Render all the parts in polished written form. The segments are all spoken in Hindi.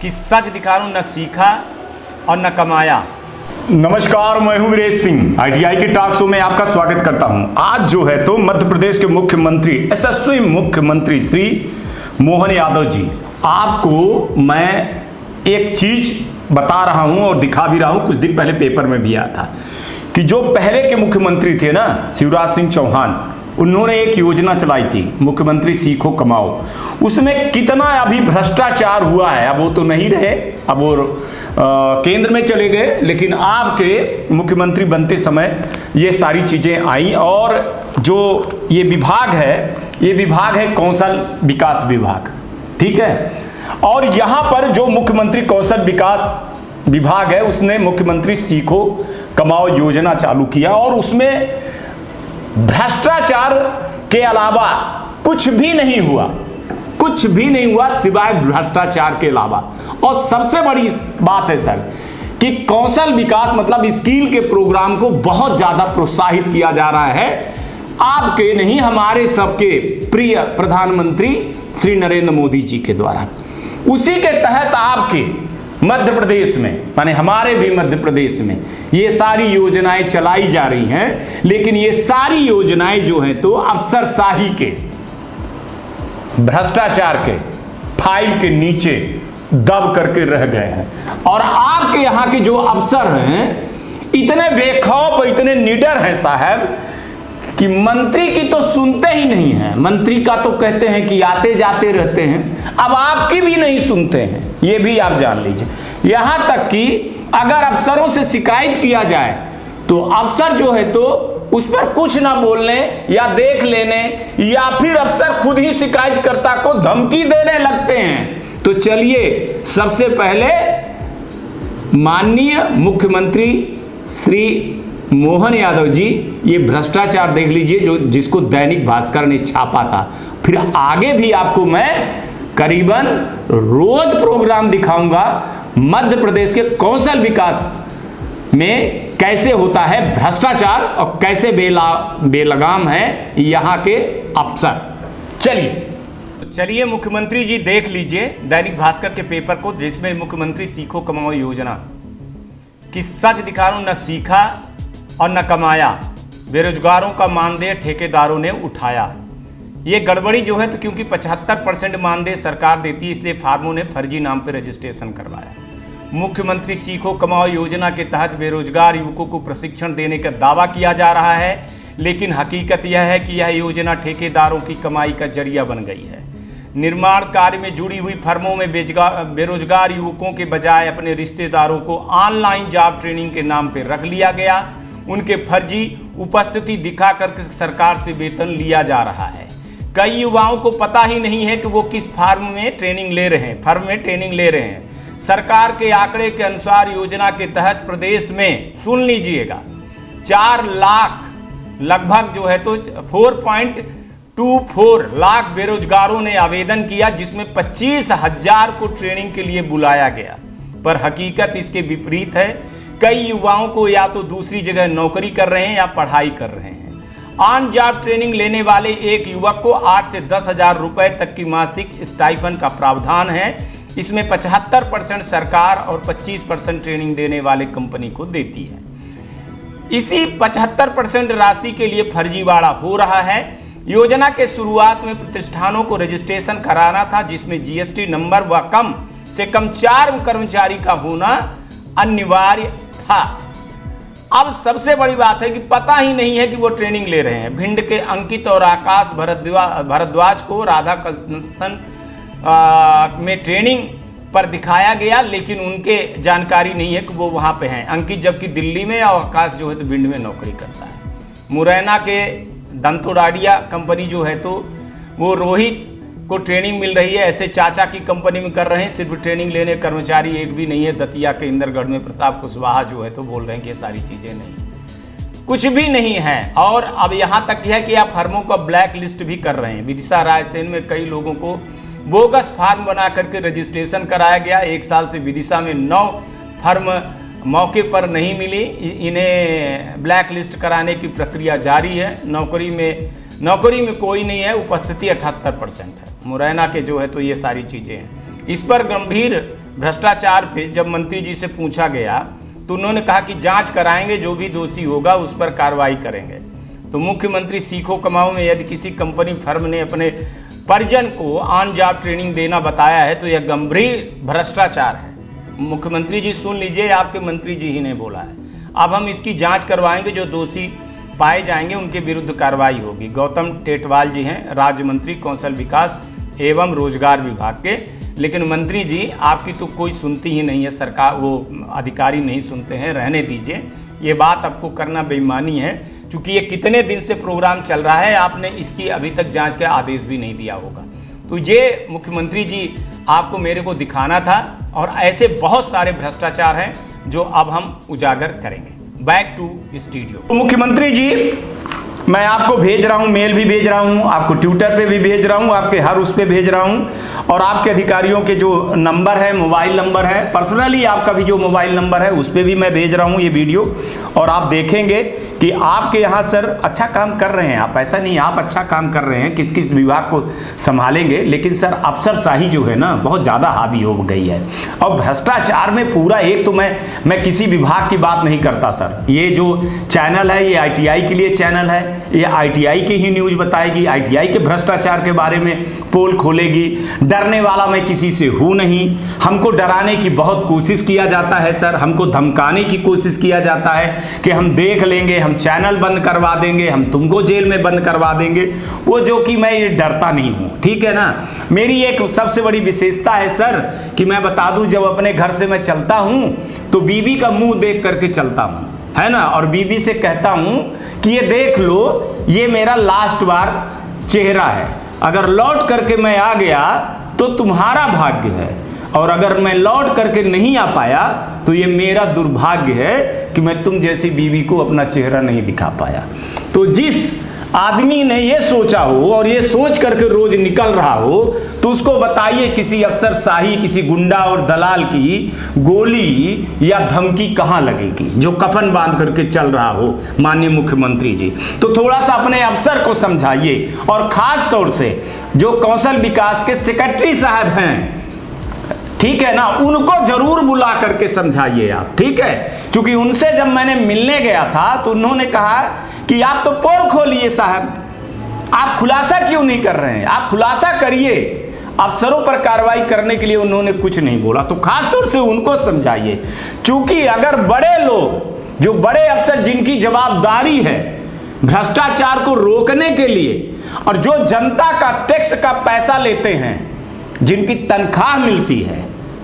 कि सच दिखा रहा हूं, न सीखा और न कमाया। नमस्कार, मैं हूं वीरेश सिंह। आईटीआई के टॉक शो में आपका स्वागत करता हूं। आज जो है तो मध्य प्रदेश के मुख्यमंत्री, यशस्वी मुख्यमंत्री श्री मोहन यादव जी, आपको मैं एक चीज बता रहा हूं और दिखा भी रहा हूं। कुछ दिन पहले पेपर में भी आया था कि जो पहले के मुख्यमंत्री थे ना, शिवराज सिंह चौहान, उन्होंने एक योजना चलाई थी, मुख्यमंत्री सीखो कमाओ। उसमें कितना अभी भ्रष्टाचार हुआ है। अब वो तो नहीं रहे, अब वो केंद्र में चले गए, लेकिन आपके मुख्यमंत्री बनते समय ये सारी चीजें आई। और जो ये विभाग है कौशल विकास विभाग, ठीक है। और यहां पर जो मुख्यमंत्री कौशल विकास विभाग है, उसने मुख्यमंत्री सीखो कमाओ योजना चालू किया और उसमें भ्रष्टाचार के अलावा कुछ भी नहीं हुआ सिवाय भ्रष्टाचार के अलावा। और सबसे बड़ी बात है सर कि कौशल विकास मतलब स्किल के प्रोग्राम को बहुत ज्यादा प्रोत्साहित किया जा रहा है, आपके नहीं हमारे सबके प्रिय प्रधानमंत्री श्री नरेंद्र मोदी जी के द्वारा। उसी के तहत आपके मध्य प्रदेश में, माने हमारे भी मध्य प्रदेश में ये सारी योजनाएं चलाई जा रही हैं। लेकिन ये सारी योजनाएं जो हैं तो अफसरशाही के, भ्रष्टाचार के फाइल के नीचे दब करके रह गए हैं। और आपके यहाँ के जो अफसर हैं इतने बेखौफ, इतने निडर हैं साहब कि मंत्री की तो सुनते ही नहीं हैं। मंत्री का तो कहते हैं कि आते जाते रहते हैं, अब आपकी भी नहीं सुनते हैं, ये भी आप जान लीजिए। यहां तक कि अगर अफसरों से शिकायत किया जाए तो अफसर जो है तो उस पर कुछ ना बोलने या देख लेने, या फिर अफसर खुद ही शिकायतकर्ता को धमकी देने लगते हैं। तो चलिए सबसे पहले माननीय मुख्यमंत्री श्री मोहन यादव जी, ये भ्रष्टाचार देख लीजिए जो जिसको दैनिक भास्कर ने छापा था। फिर आगे भी आपको मैं करीबन रोज प्रोग्राम दिखाऊंगा मध्य प्रदेश के कौशल विकास में कैसे होता है भ्रष्टाचार और कैसे बेलगाम है यहाँ के अफसर। चलिए मुख्यमंत्री जी देख लीजिए दैनिक भास्कर के पेपर को, जिसमें मुख्यमंत्री सीखो कमाओ योजना कि सच दिखा रहा हूं, न सीखा और न कमाया, बेरोजगारों का मानदेय ठेकेदारों ने उठाया। ये गड़बड़ी जो है तो क्योंकि 75% मानदेय सरकार देती है, इसलिए फार्मों ने फर्जी नाम पर रजिस्ट्रेशन करवाया। मुख्यमंत्री सीखो कमाओ योजना के तहत बेरोजगार युवकों को प्रशिक्षण देने का दावा किया जा रहा है, लेकिन हकीकत यह है कि यह योजना ठेकेदारों की कमाई का जरिया बन गई है। निर्माण कार्य में जुड़ी हुई फर्मों में बेरोजगार युवकों के बजाय अपने रिश्तेदारों को ऑनलाइन जॉब ट्रेनिंग के नाम पर रख लिया गया। उनके फर्जी उपस्थिति दिखाकर सरकार से वेतन लिया जा रहा है। कई युवाओं को पता ही नहीं है कि वो किस फर्म में ट्रेनिंग ले रहे हैं। सरकार के आंकड़े के अनुसार योजना के तहत प्रदेश में, सुन लीजिएगा, 4 लाख लगभग जो है तो 4.24 लाख बेरोजगारों ने आवेदन किया, जिसमें 25,000 को ट्रेनिंग के लिए बुलाया गया। पर हकीकत इसके विपरीत है। कई युवाओं को या तो दूसरी जगह नौकरी कर रहे हैं या पढ़ाई कर रहे हैं। ऑन जॉब ट्रेनिंग लेने वाले एक युवक को 8 से 10,000 रुपए तक की मासिक स्टाइफन का प्रावधान है। इसमें 75% सरकार और 25% ट्रेनिंग देने वाले कंपनी को देती है। इसी 75% राशि के लिए फर्जीवाड़ा हो रहा है। योजना के शुरुआत में प्रतिष्ठानों को रजिस्ट्रेशन कराना था, जिसमें जीएसटी नंबर व कम से कम 4 कर्मचारी का होना अनिवार्य था। अब सबसे बड़ी बात है कि पता ही नहीं है कि वो ट्रेनिंग ले रहे हैं। भिंड के अंकित और आकाश भरद्वाज को राधा कृष्णन में ट्रेनिंग पर दिखाया गया, लेकिन उनके जानकारी नहीं है कि वो वहाँ पे हैं। अंकित जबकि दिल्ली में और आकाश जो है तो भिंड में नौकरी करता है। मुरैना के दंतोडाडिया कंपनी जो है तो वो रोहित को ट्रेनिंग मिल रही है, ऐसे चाचा की कंपनी में कर रहे हैं। सिर्फ ट्रेनिंग लेने कर्मचारी एक भी नहीं है। दतिया के इंदरगढ़ में प्रताप कुशवाहा जो है तो बोल रहे हैं कि ये सारी चीज़ें नहीं, कुछ भी नहीं है। और अब यहाँ तक है कि आप फर्मों का ब्लैक लिस्ट भी कर रहे हैं। विदिशा रायसेन में कई लोगों को बोगस फार्म बना करके रजिस्ट्रेशन कराया गया। 1 साल से विदिशा में 9 फर्म मौके पर नहीं मिली। इन्हें ब्लैक लिस्ट कराने की प्रक्रिया जारी है। नौकरी में कोई नहीं है, उपस्थिति 78% है। मुरैना के जो है तो ये सारी चीज़ें हैं। इस पर गंभीर भ्रष्टाचार पे जब मंत्री जी से पूछा गया तो उन्होंने कहा कि जांच कराएंगे, जो भी दोषी होगा उस पर कार्रवाई करेंगे। तो मुख्यमंत्री सीखो कमाओ में यदि किसी कंपनी फर्म ने अपने परिजन को ऑन जॉब ट्रेनिंग देना बताया है तो यह गंभीर भ्रष्टाचार है। मुख्यमंत्री जी सुन लीजिए, आपके मंत्री जी ही ने बोला है। अब हम इसकी जांच करवाएंगे, जो दोषी पाए जाएंगे उनके विरुद्ध कार्रवाई होगी। गौतम टेटवाल जी हैं राज्य मंत्री कौशल विकास एवं रोजगार विभाग के। लेकिन मंत्री जी आपकी तो कोई सुनती ही नहीं है, सरकार वो अधिकारी नहीं सुनते हैं, रहने दीजिए। ये बात आपको करना बेईमानी है, क्योंकि ये कितने दिन से प्रोग्राम चल रहा है, आपने इसकी अभी तक जांच का आदेश भी नहीं दिया होगा। तो ये मुख्यमंत्री जी आपको मेरे को दिखाना था, और ऐसे बहुत सारे भ्रष्टाचार हैं जो अब हम उजागर करेंगे। Back to studio. तो मुख्यमंत्री जी, मैं आपको भेज रहा हूं, मेल भी भेज रहा हूं, आपको ट्विटर पे भी भेज रहा हूं, आपके हर उस पे भेज रहा हूं, और आपके अधिकारियों के जो नंबर है, मोबाइल नंबर है, पर्सनली आपका भी जो मोबाइल नंबर है उस पे भी मैं भेज रहा हूं ये वीडियो। और आप देखेंगे कि आपके यहाँ सर अच्छा काम कर रहे हैं आप, ऐसा नहीं आप अच्छा काम कर रहे हैं, किस किस विभाग को संभालेंगे, लेकिन सर अफसरशाही जो है ना बहुत ज़्यादा हावी हो गई है। और भ्रष्टाचार में पूरा एक तो मैं किसी विभाग की बात नहीं करता सर, ये जो चैनल है ये ITI के लिए चैनल है, ये ITI की ही न्यूज़ बताएगी, ITI के भ्रष्टाचार के बारे में पोल खोलेगी। डरने वाला मैं किसी से हूँ नहीं, हमको डराने की बहुत कोशिश किया जाता है सर, हमको धमकाने की कोशिश किया जाता है कि हम देख लेंगे, हम चैनल बंद करवा देंगे, हम तुमको जेल में बंद करवा देंगे। वो जो कि मैं ये डरता नहीं हूँ, ठीक है ना। मेरी एक सबसे बड़ी विशेषता है सर कि मैं बता दूं, जब अपने घर से मैं चलता हूँ तो बीबी का मुंह देख करके चलता हूँ, है ना, और बीबी से कहता हूँ कि ये देख लो, ये मेरा लास्ट बार चेहरा है, अगर लौट करके मैं आ गया तो तुम्हारा भाग्य है, और अगर मैं लौट करके नहीं आ पाया तो ये मेरा दुर्भाग्य है कि मैं तुम जैसी बीवी को अपना चेहरा नहीं दिखा पाया। तो जिस आदमी ने ये सोचा हो और ये सोच करके रोज निकल रहा हो, तो उसको बताइए किसी अफसरशाही, किसी गुंडा और दलाल की गोली या धमकी कहाँ लगेगी जो कफन बांध करके चल रहा हो। माननीय मुख्यमंत्री जी, तो थोड़ा सा अपने अफसर को समझाइए, और खास तौर से जो कौशल विकास के सेक्रेटरी साहब हैं, ठीक है ना, उनको जरूर बुला करके समझाइए आप, ठीक है। क्योंकि उनसे जब मैंने मिलने गया था तो उन्होंने कहा कि आप तो पोल खोलिए साहब, आप खुलासा क्यों नहीं कर रहे हैं, आप खुलासा करिए। अफसरों पर कार्रवाई करने के लिए उन्होंने कुछ नहीं बोला, तो खास तौर से उनको समझाइए। क्योंकि अगर बड़े लोग, जो बड़े अफसर जिनकी जवाबदारी है भ्रष्टाचार को रोकने के लिए, और जो जनता का टैक्स का पैसा लेते हैं, जिनकी तनख्वाह मिलती है,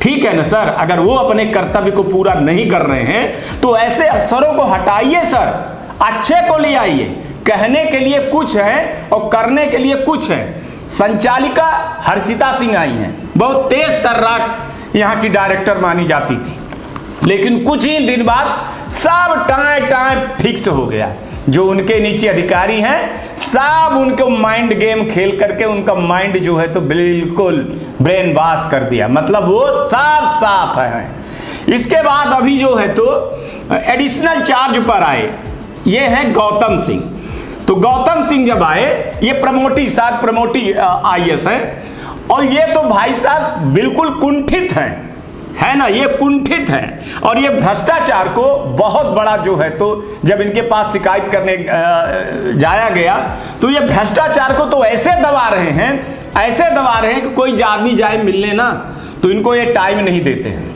ठीक है ना सर, अगर वो अपने कर्तव्य को पूरा नहीं कर रहे हैं तो ऐसे अफसरों को हटाइए सर, अच्छे को ले आइए। कहने के लिए कुछ है और करने के लिए कुछ है। संचालिका हर्षिता सिंह आई हैं, बहुत तेज तर्राक यहाँ की डायरेक्टर मानी जाती थी, लेकिन कुछ ही दिन बाद सब टाए फिक्स हो गया। जो उनके नीचे अधिकारी हैं सब उनको माइंड गेम खेल करके उनका माइंड जो है तो बिल्कुल ब्रेन वॉश कर दिया, मतलब वो साफ है। इसके बाद अभी जो है तो एडिशनल चार्ज पर आए, ये हैं गौतम सिंह। तो गौतम सिंह जब आए, ये प्रमोटी IAS है, और ये तो भाई साहब बिल्कुल कुंठित हैं, है ना, ये कुंठित है। और ये भ्रष्टाचार को बहुत बड़ा जो है तो जब इनके पास शिकायत करने जाया गया तो ये भ्रष्टाचार को तो ऐसे दबा रहे हैं कि कोई आदमी जाए मिलने ना तो इनको ये टाइम नहीं देते हैं,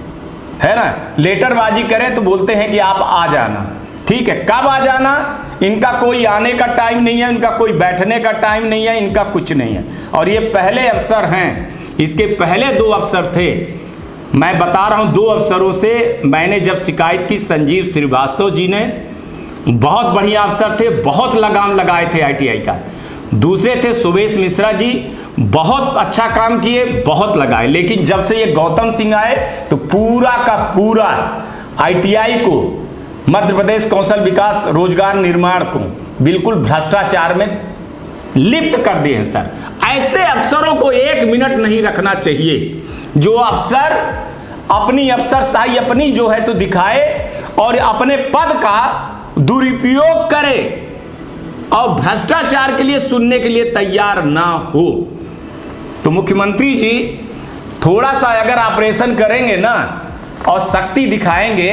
है ना। लेटरबाजी करें तो बोलते हैं कि आप आ जाना, ठीक है, कब आ जाना, इनका कोई आने का टाइम नहीं है, इनका कोई बैठने का टाइम नहीं है, इनका कुछ नहीं है। और ये पहले अफसर हैं, इसके पहले 2 अफसर थे। मैं बता रहा हूं 2 अफसरों से मैंने जब शिकायत की, संजीव श्रीवास्तव जी ने, बहुत बढ़िया अफसर थे, बहुत लगाम लगाए थे ITI का। दूसरे थे सुवेश मिश्रा जी, बहुत अच्छा काम किए, बहुत लगाए। लेकिन जब से ये गौतम सिंह आए तो पूरा का पूरा ITI को, मध्य प्रदेश कौशल विकास रोजगार निर्माण को बिल्कुल भ्रष्टाचार में लिप्त कर दिए हैं सर। ऐसे अफसरों को 1 मिनट नहीं रखना चाहिए, जो अफसर अपनी अफसरशाही अपनी जो है तो दिखाए और अपने पद का दुरुपयोग करे और भ्रष्टाचार के लिए सुनने के लिए तैयार ना हो। तो मुख्यमंत्री जी थोड़ा सा अगर ऑपरेशन करेंगे ना और शक्ति दिखाएंगे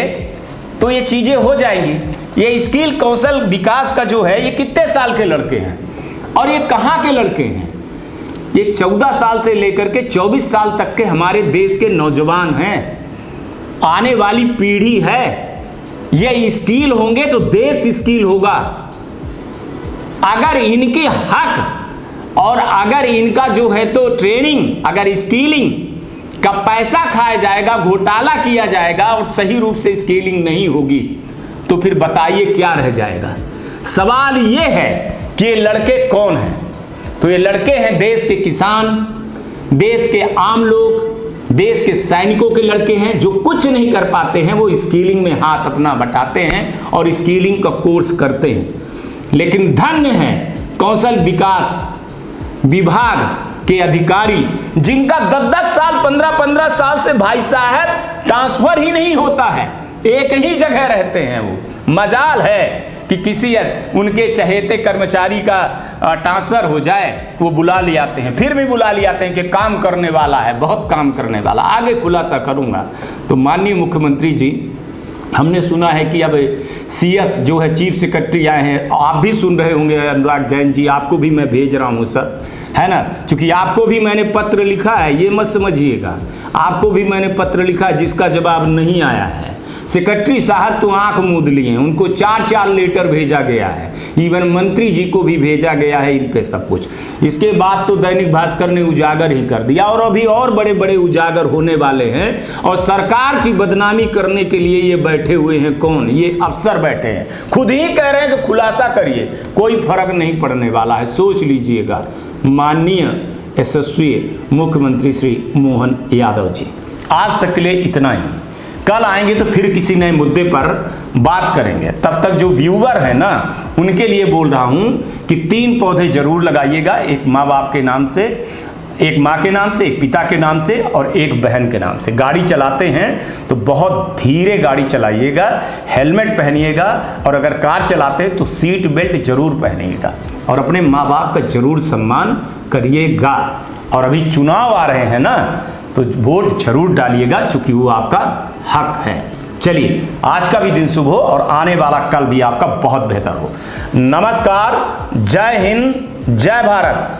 तो ये चीजें हो जाएंगी। ये स्किल कौशल विकास का जो है ये कितने साल के लड़के हैं और ये कहाँ के लड़के हैं? ये 14 साल से लेकर के 24 साल तक के हमारे देश के नौजवान हैं, आने वाली पीढ़ी है। ये स्किल होंगे तो देश स्किल होगा। अगर इनके हक और अगर इनका जो है तो ट्रेनिंग, अगर स्किलिंग का पैसा खाया जाएगा, घोटाला किया जाएगा और सही रूप से स्किलिंग नहीं होगी तो फिर बताइए क्या रह जाएगा। सवाल ये है कि ये लड़के कौन हैं? तो ये लड़के हैं देश के किसान, देश के आम लोग, देश के सैनिकों के लड़के हैं जो कुछ नहीं कर पाते हैं, वो स्किलिंग में हाथ अपना बटाते हैं और स्किलिंग का कोर्स करते हैं। लेकिन धन्य है कौशल विकास विभाग के अधिकारी जिनका 10-10 साल 15-15 साल से भाई साहब ट्रांसफर ही नहीं होता है, एक ही जगह रहते हैं। वो मजाल है कि किसी उनके चहेते कर्मचारी का ट्रांसफर हो जाए, वो बुला ले आते हैं, फिर भी बुला ले आते हैं कि काम करने वाला है, बहुत काम करने वाला। आगे खुलासा करूंगा। तो माननीय मुख्यमंत्री जी, हमने सुना है कि अब CS जो है चीफ सेक्रेटरी आए हैं, आप भी सुन रहे होंगे अनुराग जैन जी, आपको भी मैं भेज रहा हूं सर, है ना, क्योंकि आपको भी मैंने पत्र लिखा है, ये मत समझिएगा, आपको भी मैंने पत्र लिखा है जिसका जवाब नहीं आया है। सेक्रेटरी साहब तो आंख मूंद लिए, उनको 4-4 लेटर भेजा गया है, इवन मंत्री जी को भी भेजा गया है इन पे सब कुछ। इसके बाद तो दैनिक भास्कर ने उजागर ही कर दिया और अभी और बड़े बड़े उजागर होने वाले हैं। और सरकार की बदनामी करने के लिए ये बैठे हुए हैं कौन? ये अफसर बैठे हैं, खुद ही कह रहे हैं कि खुलासा करिए, कोई फर्क नहीं पड़ने वाला है, सोच लीजिएगा। माननीय यशस्वी मुख्यमंत्री श्री मोहन यादव जी, आज तक के लिए इतना ही। कल आएंगे तो फिर किसी नए मुद्दे पर बात करेंगे। तब तक जो व्यूवर है ना, उनके लिए बोल रहा हूं कि 3 पौधे जरूर लगाइएगा, एक माँ बाप के नाम से, एक माँ के नाम से, एक पिता के नाम से और एक बहन के नाम से। गाड़ी चलाते हैं तो बहुत धीरे गाड़ी चलाइएगा, हेलमेट पहनिएगा और अगर कार चलाते हैं तो सीट बेल्ट जरूर पहनिएगा और अपने माँ बाप का जरूर सम्मान करिएगा। और अभी चुनाव आ रहे हैं ना, तो वोट जरूर डालिएगा, क्योंकि वो आपका हक है। चलिए, आज का भी दिन शुभ हो और आने वाला कल भी आपका बहुत बेहतर हो। नमस्कार, जय हिंद, जय भारत।